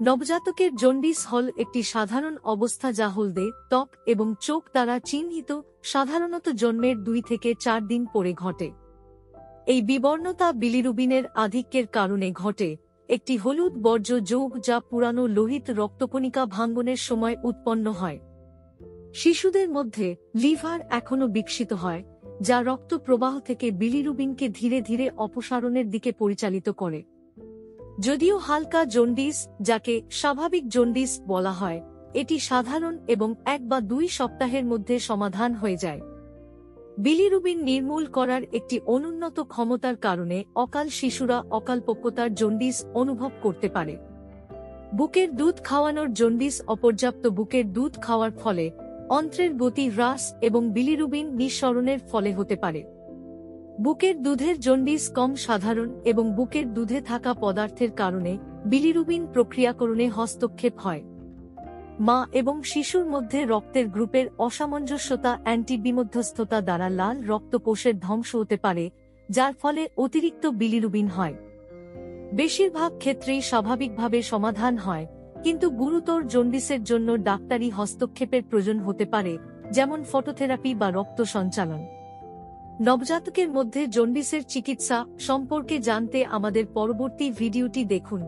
নবজাতকের জন্ডিস হল একটি সাধারণ অবস্থা যা হলদে ত্বক এবং চোখ দ্বারা চিহ্নিত, সাধারণত জন্মের 2 থেকে 4 দিন পরে ঘটে। এই বিবর্ণতা বিলিরুবিনের আধিক্যের কারণে ঘটে, একটি হলুদ বর্জ্য যৌগ যা পুরানো লোহিত রক্তকণিকা ভাঙ্গনের সময় উৎপন্ন হয়। শিশুদের মধ্যে লিভার এখনও বিকশিত হয়, যা রক্ত প্রবাহ থেকে বিলিরুবিনকে ধীরে ধীরে অপসারণের দিকে পরিচালিত করে। যদিও হালকা জন্ডিস, যাকে স্বাভাবিক জন্ডিস বলা হয়, এটি সাধারণ এবং 1 বা 2 সপ্তাহের মধ্যে সমাধান হয়ে যায়। বিলিরুবিন নির্মূল করার একটি অনুন্নত ক্ষমতার কারণে অকাল শিশুরা অকালপক্বতার জন্ডিস অনুভব করতে পারে। বুকের দুধ খাওয়ানোর জন্ডিস অপর্যাপ্ত বুকের দুধ খাওয়ার ফলে অন্ত্রের গতি হ্রাস এবং বিলিরুবিন নিঃসরণের ফলে হতে পারে। বুকের দুধের জন্ডিস কম সাধারণ এবং বুকের দুধে থাকা পদার্থের কারণে বিলিরুবিন প্রক্রিয়াকরণে হস্তক্ষেপ হয়। মা এবং শিশুর মধ্যে রক্তের গ্রুপের অসামঞ্জস্যতা অ্যান্টিবিমধ্যস্থতা দ্বারা লাল রক্তকোষের ধ্বংস হতে পারে, যার ফলে অতিরিক্ত বিলিরুবিন হয়। বেশিরভাগ ক্ষেত্রেই স্বাভাবিকভাবে সমাধান হয়, কিন্তু গুরুতর জন্ডিসের জন্য ডাক্তারি হস্তক্ষেপের প্রয়োজন হতে পারে, যেমন ফটোথেরাপি বা রক্ত সঞ্চালন। নবজাতকের মধ্যে জন্ডিসের চিকিৎসা সম্পর্কে জানতে আমাদের পরবর্তী ভিডিওটি দেখুন।